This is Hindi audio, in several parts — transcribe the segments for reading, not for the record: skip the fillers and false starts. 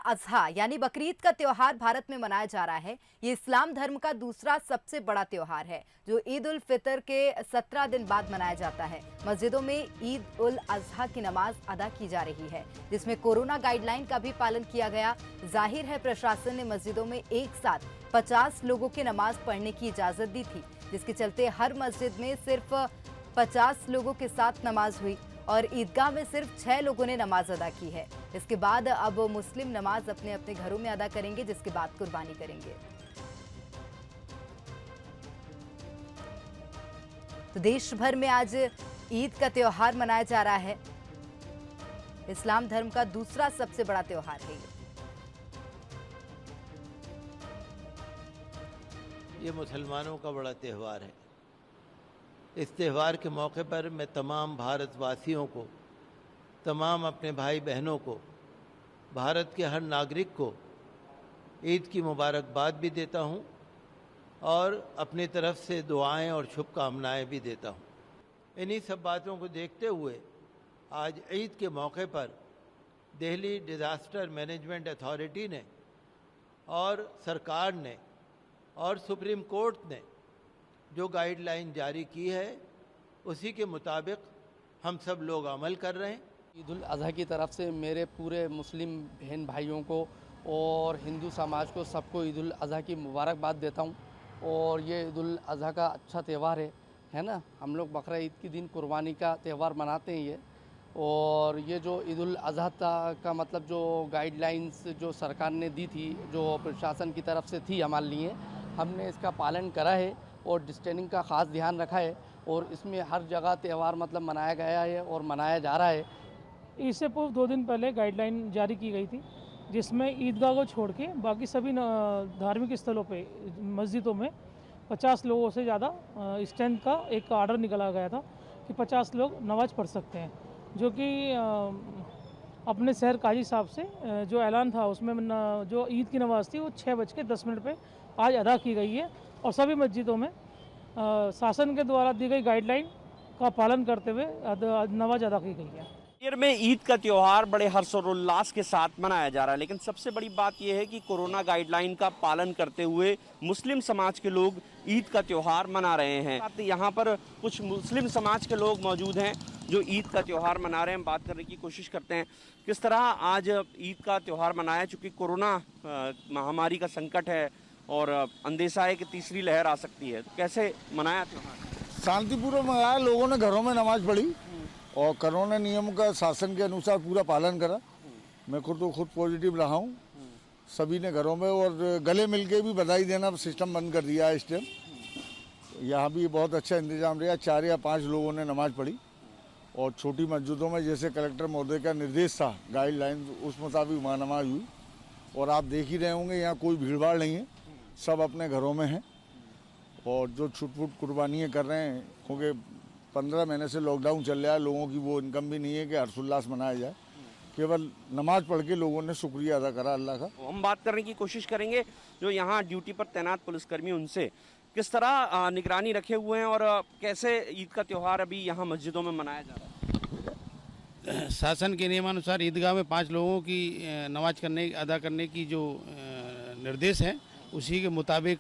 अजहा यानी बकरीद का त्योहार भारत में मनाया जा रहा है। ये इस्लाम धर्म का दूसरा सबसे बड़ा त्योहार है जो ईद उल फितर के 17 दिन बाद मनाया जाता है। मस्जिदों में ईद उल अजहा की नमाज अदा की जा रही है, जिसमें कोरोना गाइडलाइन का भी पालन किया गया। जाहिर है प्रशासन ने मस्जिदों में एक साथ 50 लोगों की नमाज पढ़ने की इजाजत दी थी, जिसके चलते हर मस्जिद में सिर्फ 50 लोगों के साथ नमाज हुई और ईदगाह में सिर्फ 6 लोगों ने नमाज अदा की है। इसके बाद अब मुस्लिम नमाज अपने अपने घरों में अदा करेंगे, जिसके बाद कुर्बानी करेंगे। तो देश भर में आज ईद का त्योहार मनाया जा रहा है। इस्लाम धर्म का दूसरा सबसे बड़ा त्योहार है ये मुसलमानों का बड़ा त्यौहार है। इस त्यौहार के मौके पर मैं तमाम भारतवासियों को, तमाम अपने भाई बहनों को, भारत के हर नागरिक को ईद की मुबारकबाद भी देता हूं और अपनी तरफ से दुआएं और शुभकामनाएं भी देता हूं। इन्हीं सब बातों को देखते हुए आज ईद के मौके पर दिल्ली डिज़ास्टर मैनेजमेंट अथॉरिटी ने और सरकार ने और सुप्रीम कोर्ट ने जो गाइडलाइन जारी की है उसी के मुताबिक हम सब लोग अमल कर रहे हैं। ईद उल अज़हा की तरफ से मेरे पूरे मुस्लिम बहन भाइयों को और हिंदू समाज को सबको ईद उल अज़हा की मुबारकबाद देता हूं। और ये ईद उल अज़हा का अच्छा त्यौहार है ना। हम लोग बकरा ईद के दिन कुर्बानी का त्यौहार मनाते हैं ये। और ये जो ईद उल अज़हा का मतलब जो गाइडलाइंस जो सरकार ने दी थी, जो प्रशासन की तरफ से थी हमारे लिए, हमने इसका पालन करा है और डिस्टेंसिंग का ख़ास ध्यान रखा है। और इसमें हर जगह त्यौहार मतलब मनाया गया है और मनाया जा रहा है। इससे पूर्व 2 दिन पहले गाइडलाइन जारी की गई थी, जिसमें ईदगाह को छोड़ के बाकी सभी धार्मिक स्थलों पे मस्जिदों में 50 लोगों से ज़्यादा स्ट्रेंथ का एक आर्डर निकाला गया था कि 50 लोग नमाज़ पढ़ सकते हैं, जो कि अपने शहर काजी साहब से जो ऐलान था उसमें जो ईद की नमाज़ थी वो 6:10 पे आज अदा की गई है। और सभी मस्जिदों में शासन के द्वारा दी गई गाइडलाइन का पालन करते हुए नमाज अदा की गई है। कश्मीर में ईद का त्योहार बड़े हर्षोल्लास के साथ मनाया जा रहा है, लेकिन सबसे बड़ी बात यह है कि कोरोना गाइडलाइन का पालन करते हुए मुस्लिम समाज के लोग ईद का त्योहार मना रहे हैं। यहाँ पर कुछ मुस्लिम समाज के लोग मौजूद हैं जो ईद का त्योहार मना रहे हैं। बात करने की कोशिश करते हैं किस तरह आज ईद का त्योहार मनाया, चूँकि कोरोना महामारी का संकट है और अंदेशा है कि तीसरी लहर आ सकती है, तो कैसे मनाया त्योहार? शांतिपूर्वक मनाया। लोगों ने घरों में नमाज पढ़ी और कोरोना नियमों का शासन के अनुसार पूरा पालन करा। मैं खुद पॉजिटिव रहा हूँ। सभी ने घरों में और गले मिलके भी बधाई देना सिस्टम बंद कर दिया है इस टाइम। यहाँ भी बहुत अच्छा इंतजाम रहा। 4 या 5 लोगों ने नमाज पढ़ी और छोटी मस्जिदों में जैसे कलेक्टर महोदय का निर्देश था, गाइडलाइन, उस मुताबिक वहाँ नमाज हुई। और आप देख ही रहे होंगे यहाँ कोई भीड़ भाड़ नहीं है, सब अपने घरों में हैं और जो छुट-फुट कुर्बानियाँ कर रहे हैं, क्योंकि 15 महीने से लॉकडाउन चल रहा है, लोगों की वो इनकम भी नहीं है कि हर्षोल्लास मनाया जाए। केवल नमाज पढ़ के लोगों ने शुक्रिया अदा करा अल्लाह का। हम बात करने की कोशिश करेंगे जो यहाँ ड्यूटी पर तैनात पुलिसकर्मी, उनसे किस तरह निगरानी रखे हुए हैं और कैसे ईद का त्यौहार अभी यहाँ मस्जिदों में मनाया जा रहा है। शासन के नियमानुसार ईदगाह में 5 लोगों की नमाज अदा करने की जो निर्देश है, उसी के मुताबिक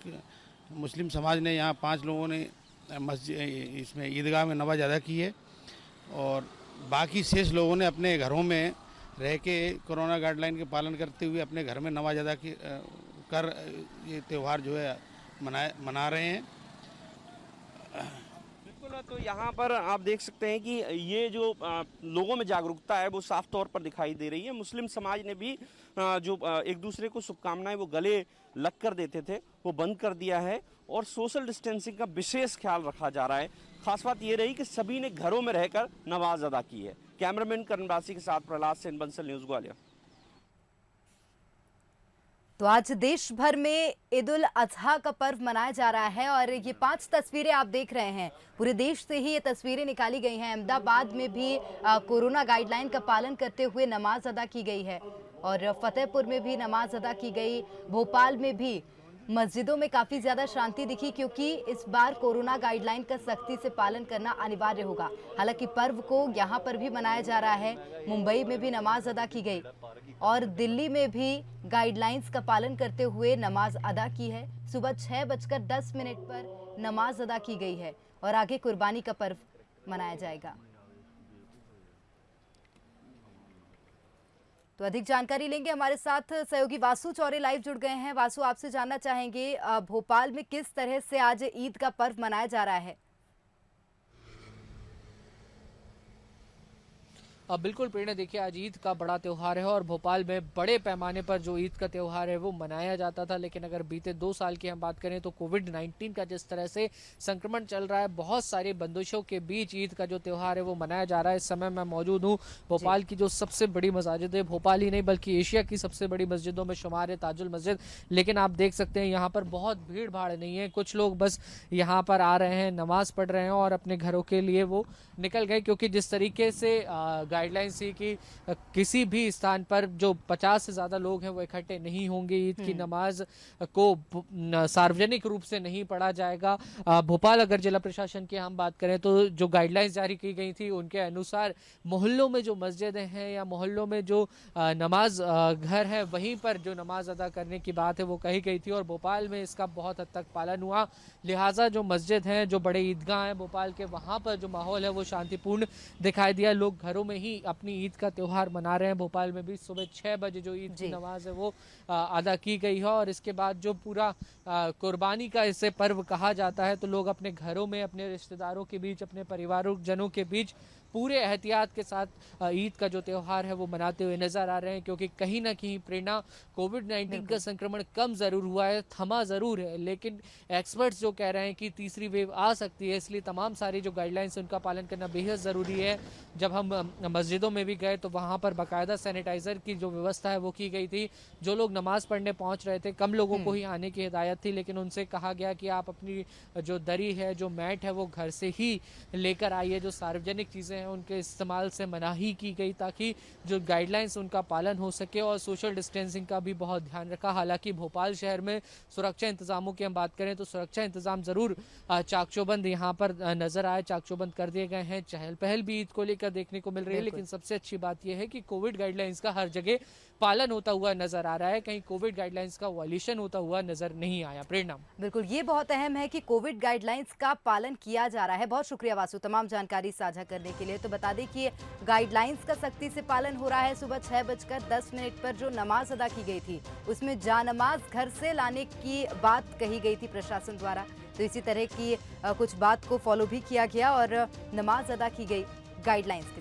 मुस्लिम समाज ने यहाँ 5 लोगों ने इसमें ईदगाह में नमाज अदा की है और बाकी शेष लोगों ने अपने घरों में रह के कोरोना गाइडलाइन के पालन करते हुए अपने घर में नमाज अदा कर ये त्यौहार जो है मना रहे हैं। बिल्कुल, तो यहाँ पर आप देख सकते हैं कि ये जो लोगों में जागरूकता है वो साफ तौर पर दिखाई दे रही है। मुस्लिम समाज ने भी जो एक दूसरे को शुभकामनाएं वो गले लग कर देते थे वो बंद कर दिया है और सोशल डिस्टेंसिंग का विशेष ख्याल रखा जा रहा है। खास बात ये रही कि सभी ने घरों में रहकर नमाज अदा की है। कैमरामैन करण राशि के साथ प्रहलाद सेन, बंसल न्यूज़, ग्वालियर। तो आज देश भर में ईद उल अजहा का पर्व मनाया जा रहा है और ये 5 तस्वीरें आप देख रहे हैं, पूरे देश से ही ये तस्वीरें निकाली गई हैं। अहमदाबाद में भी कोरोना गाइडलाइन का पालन करते हुए नमाज अदा की गई है और फतेहपुर में भी नमाज अदा की गई। भोपाल में भी मस्जिदों में काफ़ी ज़्यादा शांति दिखी, क्योंकि इस बार कोरोना गाइडलाइन का सख्ती से पालन करना अनिवार्य होगा। हालांकि पर्व को यहाँ पर भी मनाया जा रहा है। मुंबई में भी नमाज अदा की गई और दिल्ली में भी गाइडलाइंस का पालन करते हुए नमाज अदा की है। सुबह 6:10 पर नमाज अदा की गई है और आगे कुर्बानी का पर्व मनाया जाएगा। तो अधिक जानकारी लेंगे, हमारे साथ सहयोगी वासु चौरे लाइव जुड़ गए हैं। वासु, आपसे जानना चाहेंगे भोपाल में किस तरह से आज ईद का पर्व मनाया जा रहा है? बिल्कुल प्रेरणा, देखिए आज ईद का बड़ा त्यौहार है और भोपाल में बड़े पैमाने पर जो ईद का त्यौहार है वो मनाया जाता था। लेकिन अगर बीते 2 साल की हम बात करें तो कोविड-19 का जिस तरह से संक्रमण चल रहा है, बहुत सारी बंदिशों के बीच ईद का जो त्यौहार है वो मनाया जा रहा है। इस समय मैं मौजूद हूँ भोपाल की जो सबसे बड़ी मस्जिद है, भोपाल ही नहीं बल्कि एशिया की सबसे बड़ी मस्जिदों में शुमार है ताजुल मस्जिद। लेकिन आप देख सकते हैं यहाँ पर बहुत भीड़ भाड़ नहीं है, कुछ लोग बस यहाँ पर आ रहे हैं, नमाज पढ़ रहे हैं और अपने घरों के लिए वो निकल गए। क्योंकि जिस तरीके से गाइडलाइंस थी कि किसी भी स्थान पर जो 50 से ज़्यादा लोग हैं वो इकट्ठे नहीं होंगे, ईद की नमाज को सार्वजनिक रूप से नहीं पढ़ा जाएगा। भोपाल अगर जिला प्रशासन की हम बात करें तो जो गाइडलाइंस जारी की गई थी उनके अनुसार मोहल्लों में जो मस्जिदें हैं या मोहल्लों में जो नमाज घर है वहीं पर जो नमाज अदा करने की बात है वो कही गई थी और भोपाल में इसका बहुत हद तक पालन हुआ। लिहाजा जो मस्जिद हैं, जो बड़े ईदगाह हैं भोपाल के, वहाँ पर जो माहौल है वो शांतिपूर्ण दिखाई दिया। लोग घरों में ही अपनी ईद का त्यौहार मना रहे हैं। भोपाल में भी सुबह 6 बजे जो ईद की नमाज है वो अदा की गई है और इसके बाद जो पूरा कुर्बानी का इसे पर्व कहा जाता है तो लोग अपने घरों में, अपने रिश्तेदारों के बीच, अपने परिवारजनों के बीच पूरे एहतियात के साथ ईद का जो त्यौहार है वो मनाते हुए नजर आ रहे हैं। क्योंकि कहीं ना कहीं प्रेरणा, कोविड-19 का संक्रमण कम ज़रूर हुआ है, थमा ज़रूर है, लेकिन एक्सपर्ट्स जो कह रहे हैं कि तीसरी वेव आ सकती है, इसलिए तमाम सारी जो गाइडलाइंस उनका पालन करना बेहद ज़रूरी है। जब हम मस्जिदों में भी गए तो वहाँ पर बाकायदा सैनिटाइज़र की जो व्यवस्था है वो की गई थी। जो लोग नमाज़ पढ़ने पहुँच रहे थे, कम लोगों को ही आने की हिदायत थी, लेकिन उनसे कहा गया कि आप अपनी जो दरी है, जो मैट है वो घर से ही लेकर आइए। जो सार्वजनिक चीज़ें उनके इस्तेमाल से मनाही की गई ताकि जो गाइडलाइंस उनका पालन हो सके और सोशल डिस्टेंसिंग का भी बहुत ध्यान रखा। हालांकि भोपाल शहर में सुरक्षा इंतजामों की हम बात करें तो सुरक्षा इंतजाम ज़रूर चाक-चौबंद यहाँ पर नज़र आए, चाक-चौबंद कर दिए गए हैं। चहल पहल भी ईद को लेकर देखने को मिल रही है। लेकिन सबसे अच्छी बात यह है कि कोविड गाइडलाइंस का हर जगह पालन होता हुआ नजर आ रहा है, कहीं कोविड गाइडलाइंस का वायलेशन होता हुआ नजर नहीं आया। प्रेरणा, बिल्कुल, ये बहुत अहम है कि कोविड गाइडलाइंस का पालन किया जा रहा है। बहुत शुक्रिया वासु तमाम जानकारी साझा करने के लिए। तो बता दें कि गाइडलाइंस का सख्ती से पालन हो रहा है। सुबह 6:10 पर जो नमाज अदा की गई थी उसमें जानमाज घर से लाने की बात कही गई थी प्रशासन द्वारा। तो इसी तरह की कुछ बात को फॉलो भी किया गया और नमाज अदा की गई गाइडलाइंस के